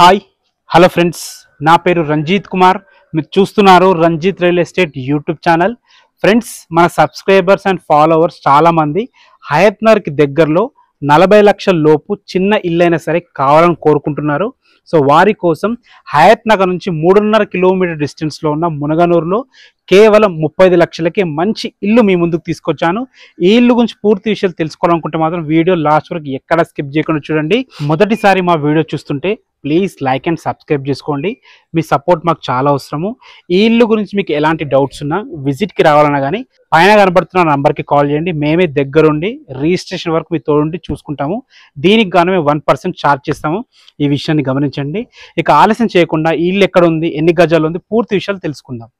Hi hello friends, నా పేరు రంజిత్ కుమార్. మీరు చూస్తున్నారు Ranjith real estate YouTube channel. Friends, మన సబ్స్క్రైబర్స్ అండ్ ఫాలోవర్స్ చాలామంది హయత్నగర్కి దగ్గరలో 40 లక్షల లోపు చిన్న ఇల్లైనా సరే కావాలని కోరుకుంటున్నారు. సో వారి కోసం హయత్నగర్ నుంచి 3.5 కిలోమీటర్ డిస్టెన్స్లో ఉన్న మునగనూరులో కేవలం 35 లక్షలకే మంచి ఇల్లు మీ ముందుకు తీసుకొచ్చాను. ఈ ఇల్లు గురించి పూర్తి విషయాలు తెలుసుకోవాలనుకుంటే మాత్రం వీడియో లాస్ట్ వరకు ఎక్కడ స్కిప్ చేయకుండా చూడండి. మొదటిసారి మా వీడియో చూస్తుంటే ప్లీజ్ లైక్ అండ్ సబ్స్క్రైబ్ చేసుకోండి. మీ సపోర్ట్ మాకు చాలా అవసరము. ఈ ఇల్లు గురించి మీకు ఎలాంటి డౌట్స్ ఉన్నా విజిట్కి రావాలన్నా కానీ పైన కనబడుతున్న నంబర్కి కాల్ చేయండి. మేమే దగ్గరుండి రిజిస్ట్రేషన్ వరకు మీ తోడుండి చూసుకుంటాము. దీనికి గాను మేము 1% ఛార్జ్ చేస్తాము. ఈ విషయాన్ని గమనించండి. ఇక ఆలస్యం చేయకుండా ఈ ఇల్లు ఎక్కడ ఉంది, ఎన్ని గజాలు ఉంది, పూర్తి విషయాలు తెలుసుకుందాం.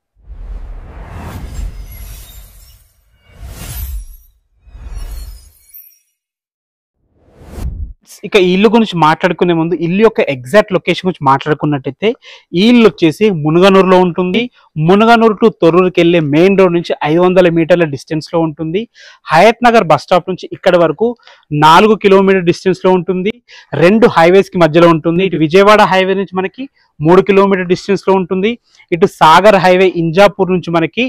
ఇక ఈ ఇల్లు గురించి మాట్లాడుకునే ముందు ఇల్లు యొక్క ఎగ్జాక్ట్ లొకేషన్ గురించి మాట్లాడుకున్నట్టయితే ఈ ఇల్లు వచ్చేసి మునగనూరులో ఉంటుంది. మునగనూరు టు తొర్రూరుకి వెళ్ళే మెయిన్ రోడ్ నుంచి 500 మీటర్ల డిస్టెన్స్ లో ఉంటుంది. హయత్నగర్ బస్ స్టాప్ నుంచి ఇక్కడ వరకు 4 కిలోమీటర్ డిస్టెన్స్ లో ఉంటుంది. 2 హైవేస్ కి మధ్యలో ఉంటుంది. ఇటు విజయవాడ హైవే నుంచి మనకి 3 కిలోమీటర్ డిస్టెన్స్ లో ఉంటుంది. ఇటు సాగర్ హైవే ఇంజాపూర్ నుంచి మనకి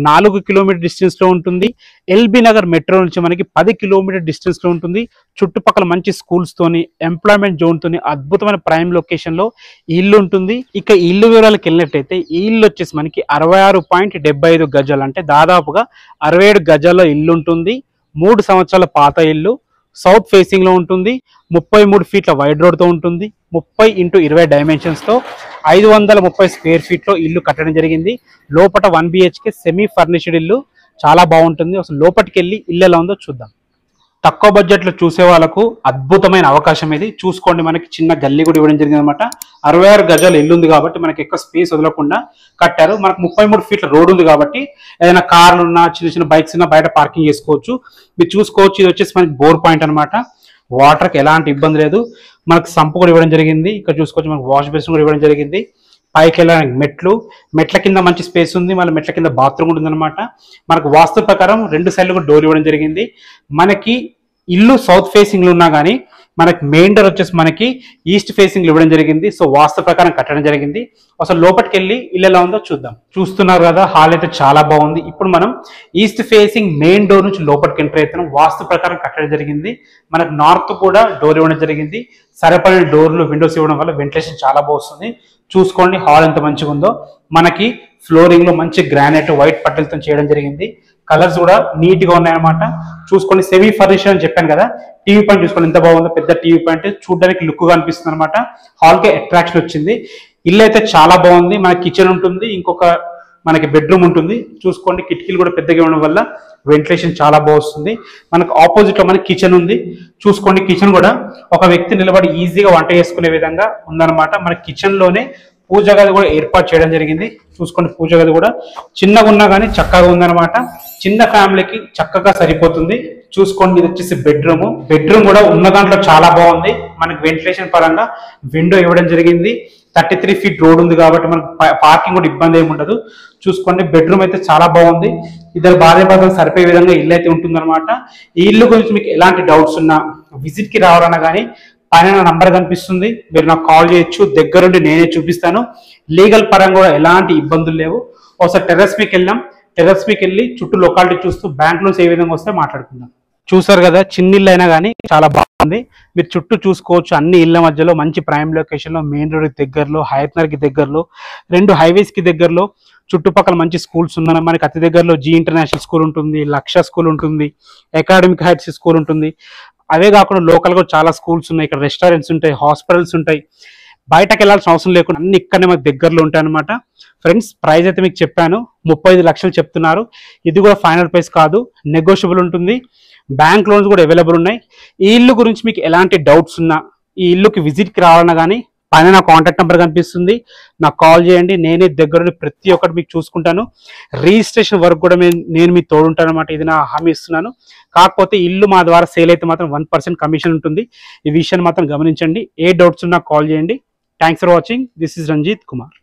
4 కిలోమీటర్ డిస్టెన్స్ లో ఉంటుంది. ఎల్బీ నగర్ మెట్రో నుంచి మనకి 10 కిలోమీటర్ డిస్టెన్స్ లో ఉంటుంది. చుట్టుపక్కల మంచి స్కూల్స్ తోని, ఎంప్లాయ్మెంట్ జోన్ తోని అద్భుతమైన ప్రైమ్ లొకేషన్ లో ఈ ఇల్లు ఉంటుంది. ఇక ఈ ఇల్లు వివరాలకు వెళ్ళినట్టయితే ఈ ఇల్లు వచ్చేసి మనకి 66.75 గజాలు, అంటే దాదాపుగా 67 గజాల్లో ఇల్లు ఉంటుంది. 3 సంవత్సరాల పాత ఇల్లు, సౌత్ ఫేసింగ్ లో ఉంటుంది. 33 ఫీట్ల వైడ్ రోడ్ తో ఉంటుంది. 30x20 డైమెన్షన్స్ తో 530 స్క్వేర్ ఫీట్ లో ఇల్లు కట్టడం జరిగింది. లోపల 1 BHK సెమీ ఫర్నిష్డ్ ఇల్లు, చాలా బాగుంటుంది. అసలు లోపలికి వెళ్ళి ఇల్లు ఎలా ఉందో చూద్దాం. తక్కువ బడ్జెట్ లో చూసే వాళ్ళకు అద్భుతమైన అవకాశం ఇది. చూసుకోండి, మనకి చిన్న గల్లీ కూడా ఇవ్వడం జరిగింది అనమాట. 66 గజాలు ఇల్లు ఉంది కాబట్టి మనకి ఎక్కువ స్పేస్ వదలకుండా కట్టారు. మనకు 33 ఫీట్ల రోడ్ ఉంది కాబట్టి ఏదైనా కార్లు ఉన్నా, చిన్న చిన్న బైక్స్ ఉన్నా బయట పార్కింగ్ చేసుకోవచ్చు. మీరు చూసుకోవచ్చు, ఇది వచ్చేసి మనకి బోర్ పాయింట్ అనమాట. వాటర్కి ఎలాంటి ఇబ్బంది లేదు. మనకు సంపు కూడా ఇవ్వడం జరిగింది. ఇక్కడ చూసుకోవచ్చు, మనకు వాష్ బేసిన్ కూడా ఇవ్వడం జరిగింది. పైకి వెళ్ళడానికి మెట్ల కింద మంచి స్పేస్ ఉంది. మళ్ళీ మెట్ల కింద బాత్రూమ్ ఉంటుంది అనమాట. మనకు వాస్తు ప్రకారం 2 సైడ్లు కూడా డోర్ ఇవ్వడం జరిగింది. మనకి ఇల్లు సౌత్ ఫేసింగ్ లో ఉన్నా కానీ మనకి మెయిన్ డోర్ వచ్చేసి మనకి ఈస్ట్ ఫేసింగ్ లో ఇవ్వడం జరిగింది. సో వాస్తు ప్రకారం కట్టడం జరిగింది. అసలు లోపలికి వెళ్ళి ఇల్లు ఎలా ఉందో చూద్దాం. చూస్తున్నారు కదా, హాల్ అయితే చాలా బాగుంది. ఇప్పుడు మనం ఈస్ట్ ఫేసింగ్ మెయిన్ డోర్ నుంచి లోపలికి ఎంటర్ అవుతున్నాం. వాస్తు ప్రకారం కట్టడం జరిగింది. మనకు నార్త్ కూడా డోర్ ఇవ్వడం జరిగింది. సరిపడిన డోర్లు, విండోస్ ఇవ్వడం వల్ల వెంటిలేషన్ చాలా బాగుంది. చూసుకోండి హాల్ ఎంత మంచిగా ఉందో. మనకి ఫ్లోరింగ్ లో మంచి గ్రానైట్ వైట్ పట్టెలతో చేయడం జరిగింది. కలర్స్ కూడా నీట్ గా ఉన్నాయన్నమాట. చూసుకోండి, సెమీ ఫర్నిచర్ అని చెప్పాను కదా. టీవీ పాయింట్ చూసుకోండి ఎంత బాగుందో. పెద్ద టీవీ పాయింట్ చూడడానికి లుక్ గా అనిపిస్తుంది అనమాట. హాల్ కి అట్రాక్షన్ వచ్చింది. ఇల్లు అయితే చాలా బాగుంది. మన కిచెన్ ఉంటుంది, ఇంకొక మనకి బెడ్రూమ్ ఉంటుంది. చూసుకోండి, కిటికీలు కూడా పెద్దగా ఉండడం వల్ల వెంటిలేషన్ చాలా బాగుంది. మనకు ఆపోజిట్ లో మనకి కిచెన్ ఉంది. చూసుకోండి, కిచెన్ కూడా ఒక వ్యక్తి నిలబడి ఈజీగా వంట చేసుకునే విధంగా ఉందన్నమాట. మన కిచెన్ లోనే పూజ గది కూడా ఏర్పాటు చేయడం జరిగింది. చూసుకోండి, పూజ గది కూడా చిన్నగా ఉన్నా కానీ చక్కగా ఉందన్నమాట. చిన్న ఫ్యామిలీకి చక్కగా సరిపోతుంది. చూసుకోండి, ఇది వచ్చేసి బెడ్రూమ్ కూడా ఉన్న దాంట్లో చాలా బాగుంది. మనకి వెంటిలేషన్ పరంగా విండో ఇవ్వడం జరిగింది. 33 ఫీట్ రోడ్ ఉంది కాబట్టి మనకు పార్కింగ్ కూడా ఇబ్బంది ఏమి ఉండదు. చూసుకోండి, బెడ్రూమ్ అయితే చాలా బాగుంది. ఇద్దరు భార్యాభర్తలు సరిపోయే విధంగా ఇల్లు అయితే ఉంటుందన్నమాట. ఈ ఇల్లు గురించి మీకు ఎలాంటి డౌట్స్ ఉన్నా విజిట్ కి రావాలన్నా కానీ పైన నంబర్ కనిపిస్తుంది, మీరు నాకు కాల్ చేయొచ్చు. దగ్గరుండి నేనే చూపిస్తాను. లీగల్ పరంగా కూడా ఎలాంటి ఇబ్బందులు లేవు. ఒకసారి టెర్రస్ మీకు వెళ్దాం. టెర్రస్ మీకు వెళ్ళి చుట్టూ లొకాలిటీ చూస్తూ బ్యాంక్ లోన్స్ ఏ విధంగా వస్తే మాట్లాడుకుందాం. చూసారు కదా, చిన్న ఇల్లు అయినా కానీ చాలా బాగుంది. మీరు చుట్టూ చూసుకోవచ్చు. అన్ని ఇళ్ల మధ్యలో మంచి ప్రైమ్ లొకేషన్ లో, మెయిన్ రోడ్ కి దగ్గరలో, హయత్నగర్ కి దగ్గరలో, 2 హైవేస్ కి దగ్గరలో, చుట్టుపక్కల మంచి స్కూల్స్ ఉన్నాయి. మనకి అతి దగ్గరలో జీ ఇంటర్నేషనల్ స్కూల్ ఉంటుంది, లక్ష స్కూల్ ఉంటుంది, అకాడమిక్ హైట్స్ స్కూల్ ఉంటుంది. అవే కాకుండా లోకల్ గా చాలా స్కూల్స్ ఉన్నాయి. ఇక్కడ రెస్టారెంట్స్ ఉంటాయి, హాస్పిటల్స్ ఉంటాయి. బయటకు వెళ్ళాల్సిన అవసరం లేకుండా అన్ని ఇక్కడనే మనకు దగ్గరలో ఉంటాయి అనమాట. ఫ్రెండ్స్, ప్రైస్ అయితే మీకు చెప్పాను, 35 లక్షలు చెప్తున్నారు. ఇది కూడా ఫైనల్ ప్రైస్ కాదు, నెగోషియబుల్ ఉంటుంది. బ్యాంక్ లోన్స్ కూడా అవైలబుల్ ఉన్నాయి. ఈ ఇల్లు గురించి మీకు ఎలాంటి డౌట్స్ ఉన్నా, ఈ ఇల్లుకి విజిట్కి రావాలన్నా కానీ పైన నా కాంటాక్ట్ నెంబర్ కనిపిస్తుంది, నాకు కాల్ చేయండి. నేనే దగ్గర ప్రతి ఒక్కటి మీకు చూసుకుంటాను. రిజిస్ట్రేషన్ వర్క్ కూడా నేను మీకు తోడుంటాను అనమాట. ఇది నా హామీ ఇస్తున్నాను. కాకపోతే ఇల్లు మా ద్వారా సేల్ అయితే మాత్రం 1% కమిషన్ ఉంటుంది. ఈ విషయాన్ని మాత్రం గమనించండి. ఏ డౌట్స్ ఉన్నా కాల్ చేయండి. Thanks for watching. This is Ranjith Kumar.